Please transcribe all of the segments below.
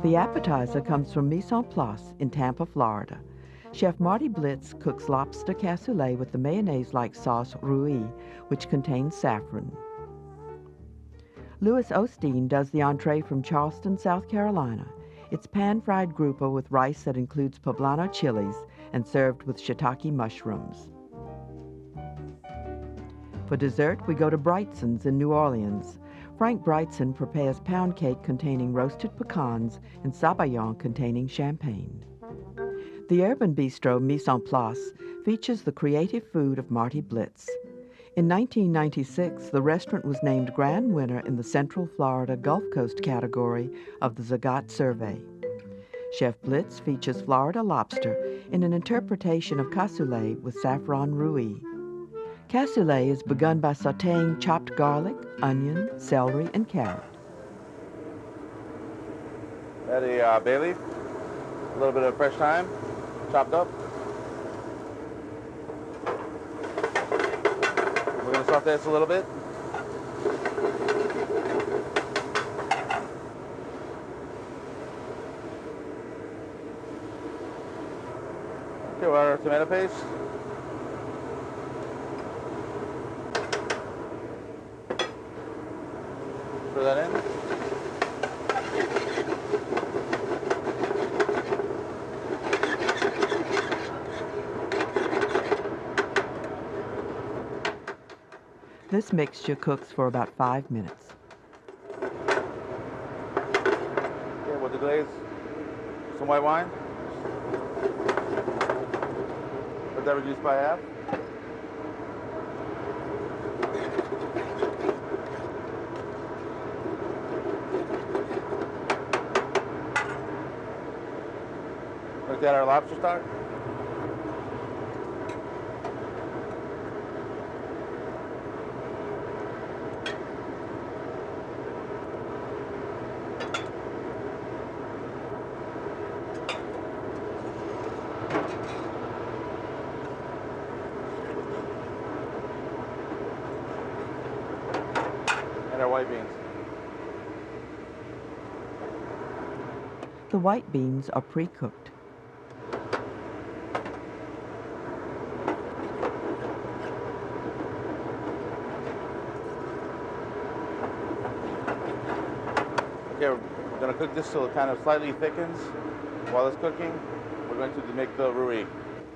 The appetizer comes from Mise en Place in Tampa, Florida. Chef Marty Blitz cooks lobster cassoulet with the mayonnaise-like sauce Rouille, which contains saffron. Louis Osteen does the entree from Charleston, South Carolina. It's pan-fried grouper with rice that includes poblano chilies and served with shiitake mushrooms. For dessert, we go to Brigtsen's in New Orleans. Frank Brigtsen prepares pound cake containing roasted pecans and sabayon containing champagne. The urban bistro Mise en Place features the creative food of Marty Blitz. In 1996, the restaurant was named grand winner in the Central Florida Gulf Coast category of the Zagat survey. Chef Blitz features Florida lobster in an interpretation of cassoulet with Saffron Rouille. Cassoulet is begun by sautéing chopped garlic, onion, celery, and carrot. Add a bay leaf, a little bit of fresh thyme, chopped up. We're going to sauté this a little bit. Okay, we'll add our tomato paste. Throw that in. This mixture cooks for about 5 minutes. Okay, with the glaze, some white wine. Let that reduce by half. Look at our lobster stock. And our white beans. The white beans are pre-cooked. Okay, we're going to cook this till it kind of slightly thickens. While it's cooking, we're going to make the rouille.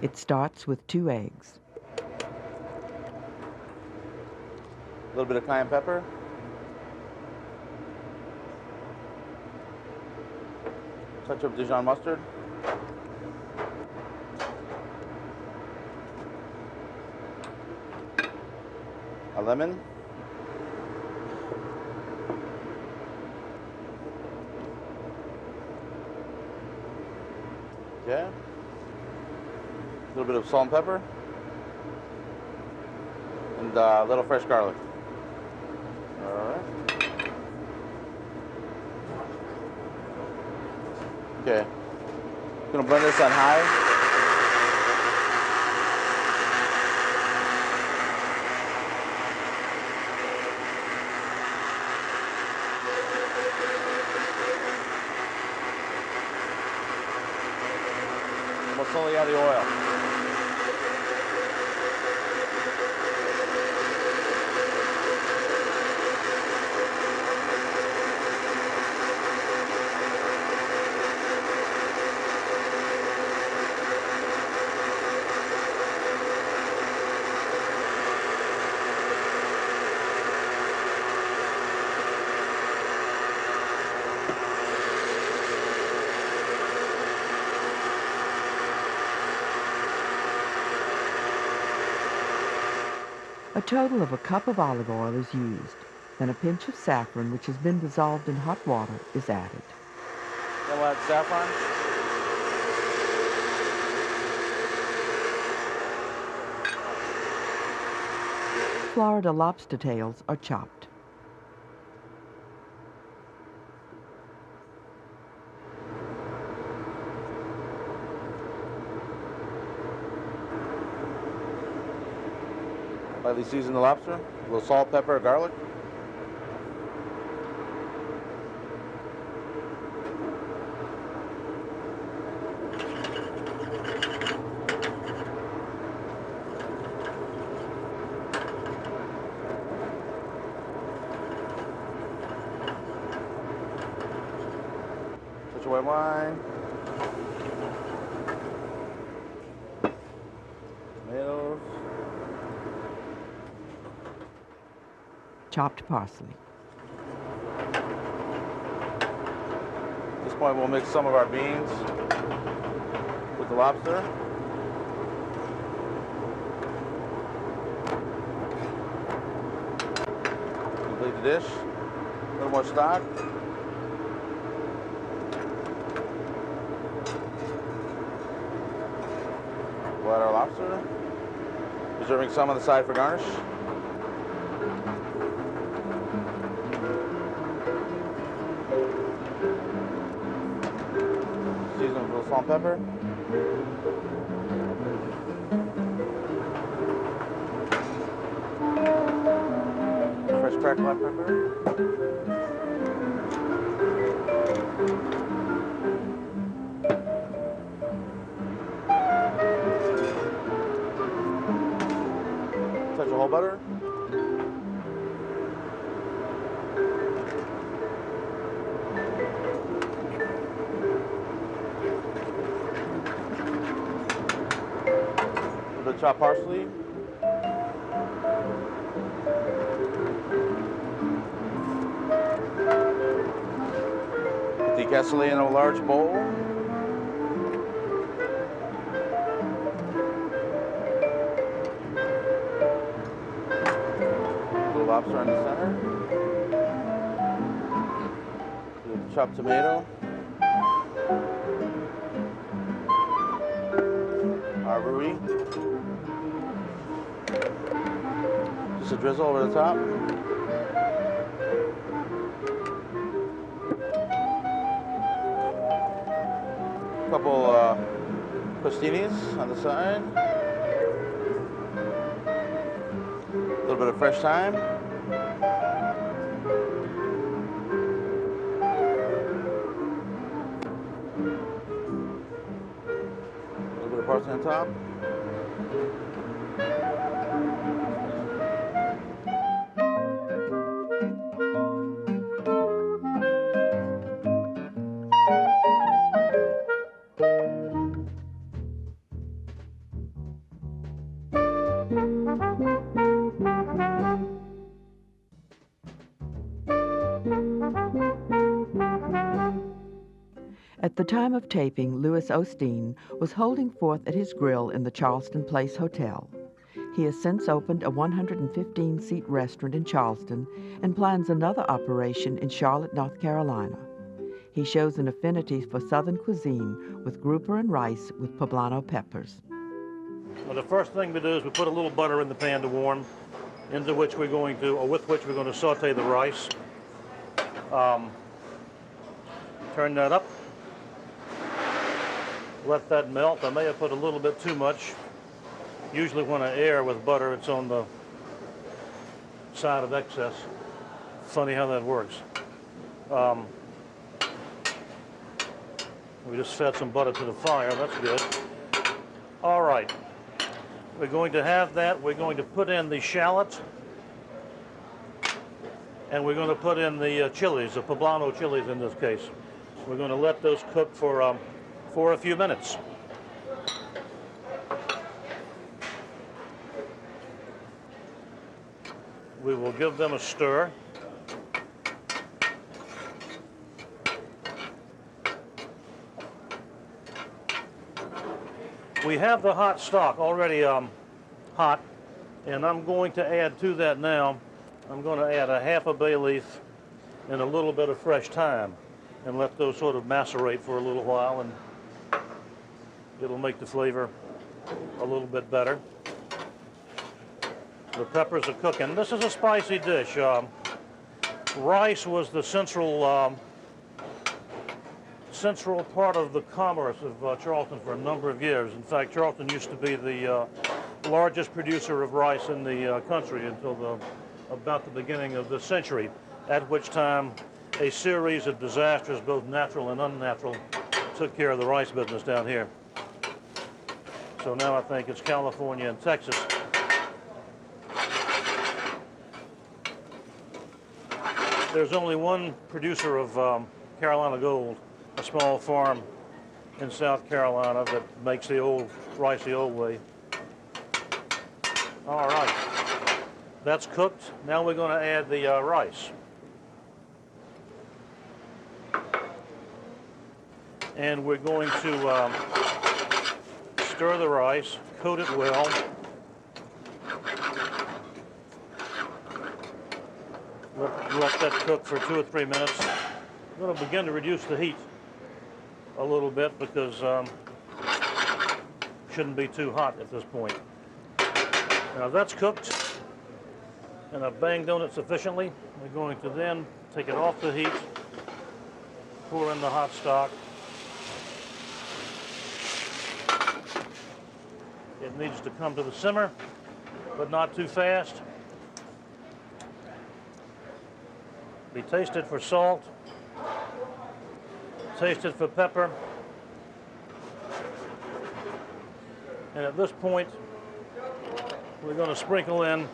It starts with 2 eggs. A little bit of cayenne pepper. Touch of Dijon mustard. A lemon. Okay. A little bit of salt and pepper. And a little fresh garlic. All right. Okay. Gonna blend this on high. We'll slowly add the oil. A total of a cup of olive oil is used. Then a pinch of saffron, which has been dissolved in hot water, is added. Then we'll add saffron. Florida lobster tails are chopped. Lightly season the lobster. A little salt, pepper, garlic. of white wine. Tomatoes. Chopped parsley. At this point, we'll mix some of our beans with the lobster. Complete the dish. A little more stock. We'll add our lobster. Reserving some on the side for garnish. Season with a little salt and pepper. Fresh cracked black pepper. Touch of whole butter. The chopped parsley. Put the cassoulet in a large bowl. Little lobster in the center. The chopped tomato. Our Rouille. Just a drizzle over the top. A couple crostinis on the side. A little bit of fresh thyme. A little bit of parsley on top. At the time of taping, Louis Osteen was holding forth at his grill in the Charleston Place Hotel. He has since opened a 115-seat restaurant in Charleston and plans another operation in Charlotte, North Carolina. He shows an affinity for Southern cuisine with grouper and rice with poblano peppers. Well, the first thing we do is we put a little butter in the pan to warm, with which we're going to saute the rice. Turn that up. Let that melt. I may have put a little bit too much. Usually when I air with butter, it's on the side of excess. Funny how that works. We just fed some butter to the fire. That's good. All right. We're going to have that. We're going to put in the shallots. And we're going to put in the chilies, the poblano chilies in this case. We're going to let those cook for a few minutes. We will give them a stir. We have the hot stock already hot, and I'm going to add to that now. I'm going to add a half a bay leaf and a little bit of fresh thyme and let those sort of macerate for a little while, and it'll make the flavor a little bit better. The peppers are cooking. This is a spicy dish. Rice was the central part of the commerce of Charleston for a number of years. In fact, Charleston used to be the largest producer of rice in the country until about the beginning of the century, at which time a series of disasters, both natural and unnatural, took care of the rice business down here. So now I think it's California and Texas. There's only one producer of Carolina Gold a small farm in South Carolina that makes the old rice the old way. All right, that's cooked. Now we're going to add the rice. And we're going to stir the rice, coat it well. Let that cook for 2 or 3 minutes. I'm going to begin to reduce the heat a little bit because it shouldn't be too hot at this point. Now that's cooked and I've banged on it sufficiently. We're going to then take it off the heat, pour in the hot stock. It needs to come to the simmer, but not too fast. Be tasted for salt, tasted for pepper, and at this point we're going to sprinkle in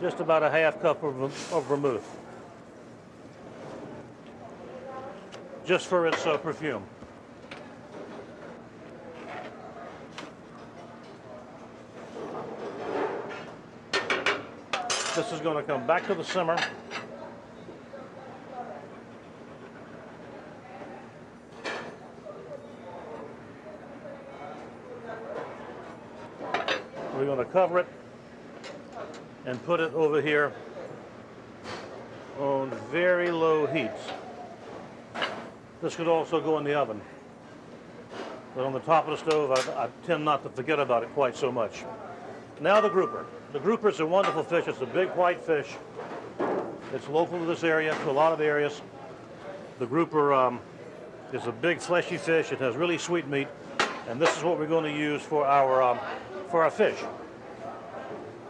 just about a half cup of vermouth, just for its perfume. This is going to come back to the simmer. We're going to cover it and put it over here on very low heat. This could also go in the oven, but on the top of the stove, I tend not to forget about it quite so much. Now the grouper. The grouper is a wonderful fish. It's a big white fish. It's local to this area, to a lot of areas. The grouper is a big fleshy fish. It has really sweet meat, and this is what we're going to use for our fish.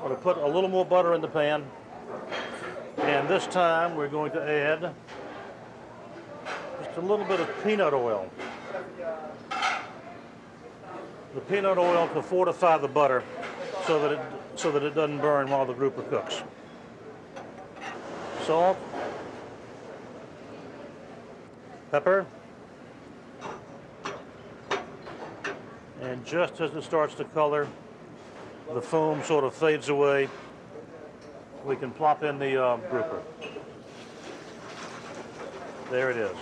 I'm going to put a little more butter in the pan, and this time we're going to add just a little bit of peanut oil. The peanut oil to fortify the butter so that it doesn't burn while the grouper cooks. Salt, pepper, and just as it starts to color, the foam sort of fades away, we can plop in the grouper. There it is.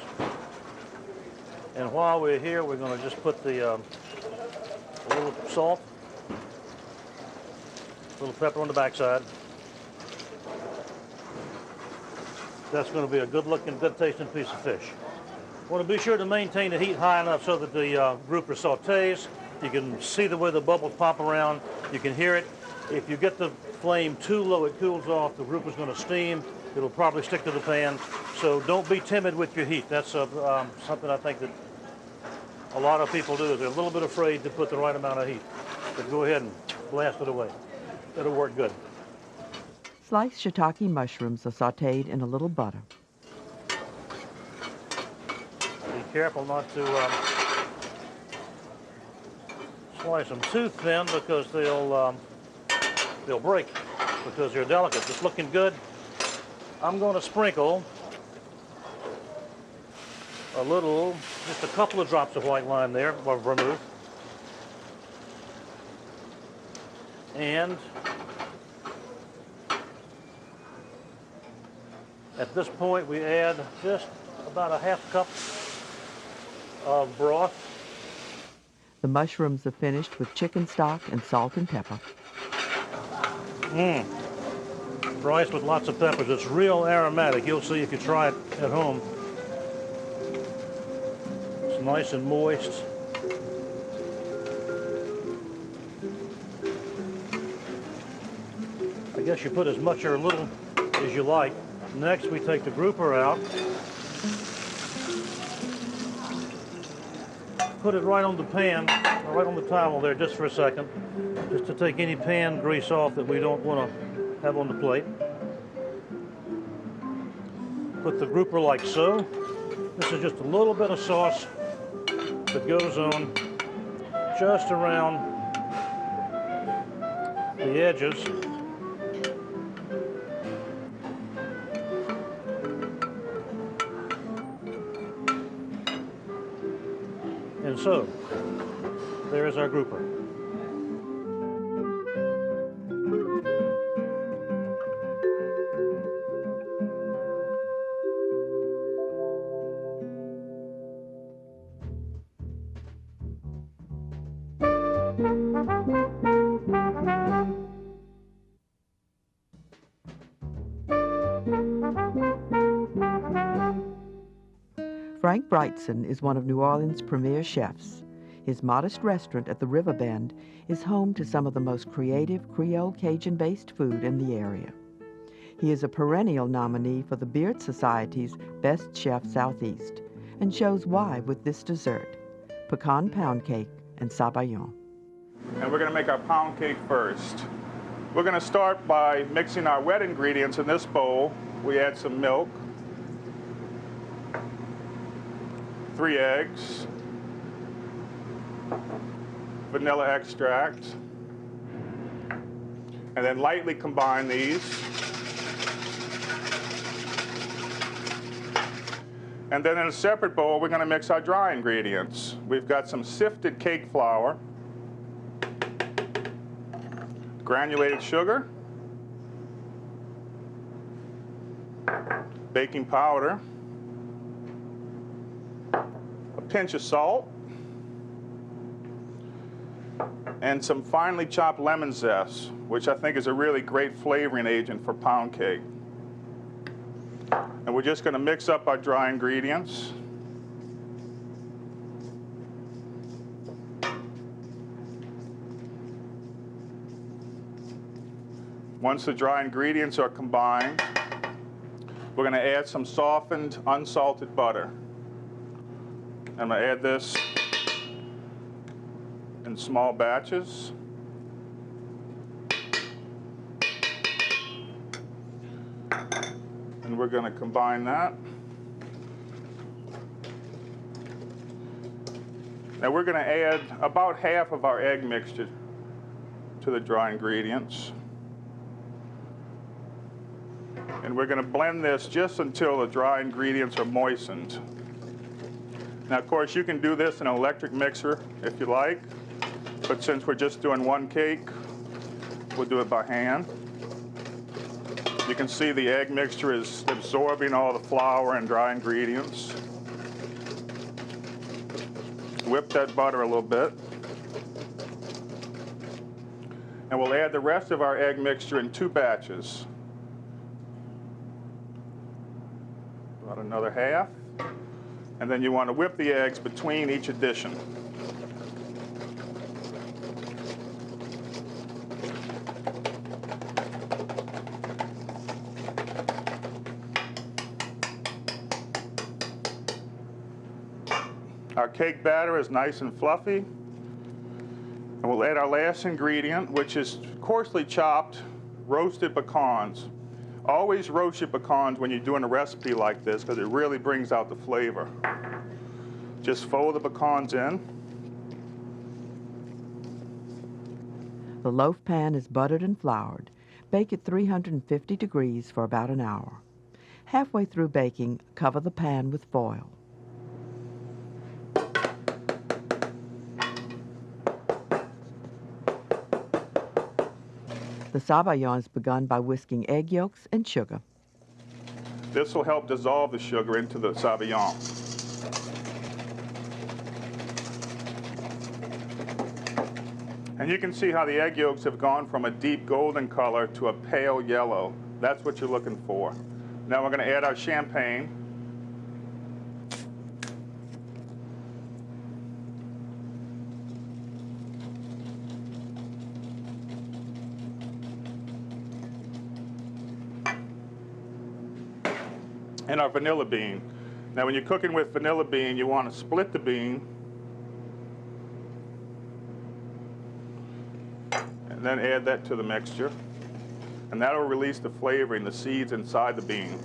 And while we're here, we're going to just put the a little salt, a little pepper on the backside. That's going to be a good looking, good tasting piece of fish. Want to be sure to maintain the heat high enough so that the grouper sautés. You can see the way the bubbles pop around. You can hear it. If you get the flame too low, it cools off. The grouper's going to steam. It'll probably stick to the pan. So don't be timid with your heat. That's something I think that a lot of people do. They're a little bit afraid to put the right amount of heat. But go ahead and blast it away. It'll work good. Sliced shiitake mushrooms are sautéed in a little butter. Be careful not to slice them too thin because they'll break because they're delicate. It's looking good. I'm going to sprinkle a little, just a couple of drops of white lime there, or vermouth. And at this point, we add just about a half cup of broth. The mushrooms are finished with chicken stock and salt and pepper. Rice with lots of peppers. It's real aromatic. You'll see if you try it at home. It's nice and moist. I guess you put as much or a little as you like. Next, we take the grouper out. Put it right on the pan, or right on the towel there just for a second, just to take any pan grease off that we don't want to have on the plate. Put the grouper like so. This is just a little bit of sauce that goes on just around the edges. And so, there is our grouper. Frank Brigtsen is one of New Orleans' premier chefs. His modest restaurant at the River Bend is home to some of the most creative Creole Cajun-based food in the area. He is a perennial nominee for the Beard Society's Best Chef Southeast and shows why with this dessert, pecan pound cake and sabayon. And we're going to make our pound cake first. We're going to start by mixing our wet ingredients in this bowl. We add some milk, 3 eggs, vanilla extract, and then lightly combine these. And then in a separate bowl, we're going to mix our dry ingredients. We've got some sifted cake flour, granulated sugar, baking powder, a pinch of salt, and some finely chopped lemon zest, which I think is a really great flavoring agent for pound cake. And we're just going to mix up our dry ingredients. Once the dry ingredients are combined, we're going to add some softened, unsalted butter. I'm going to add this in small batches. And we're going to combine that. Now we're going to add about half of our egg mixture to the dry ingredients. And we're going to blend this just until the dry ingredients are moistened. Now, of course, you can do this in an electric mixer if you like, but since we're just doing one cake, we'll do it by hand. You can see the egg mixture is absorbing all the flour and dry ingredients. Whip that butter a little bit. And we'll add the rest of our egg mixture in 2 batches. About another half. And then you want to whip the eggs between each addition. Our cake batter is nice and fluffy. And we'll add our last ingredient, which is coarsely chopped roasted pecans. Always roast your pecans when you're doing a recipe like this because it really brings out the flavor. Just fold the pecans in. The loaf pan is buttered and floured. Bake at 350 degrees for about an hour. Halfway through baking, cover the pan with foil. The sabayon is begun by whisking egg yolks and sugar. This will help dissolve the sugar into the sabayon. And you can see how the egg yolks have gone from a deep golden color to a pale yellow. That's what you're looking for. Now we're going to add our champagne. And our vanilla bean. Now when you're cooking with vanilla bean, you want to split the bean and then add that to the mixture. And that'll release the flavoring, the seeds inside the bean.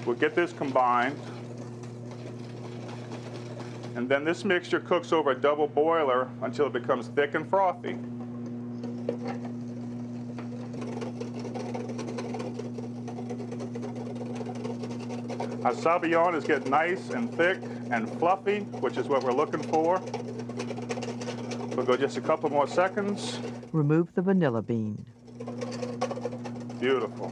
We'll get this combined. And then this mixture cooks over a double boiler until it becomes thick and frothy. Our sabayon is getting nice and thick and fluffy, which is what we're looking for. We'll go just a couple more seconds. Remove the vanilla bean. Beautiful.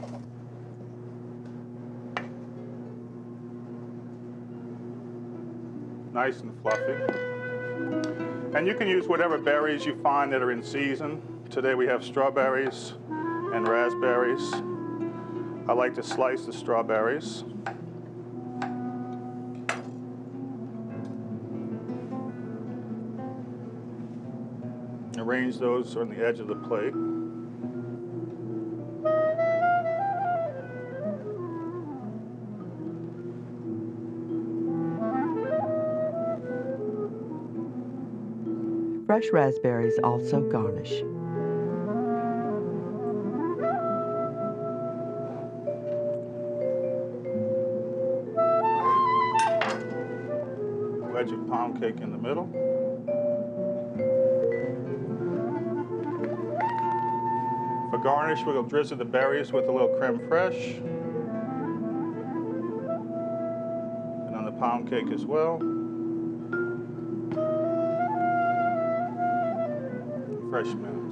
Nice and fluffy. And you can use whatever berries you find that are in season. Today we have strawberries and raspberries. I like to slice the strawberries. Arrange those on the edge of the plate. Fresh raspberries also garnish. Wedge of pound cake in the middle. For garnish, we'll drizzle the berries with a little creme fraiche. And on the pound cake as well. Fresh mint.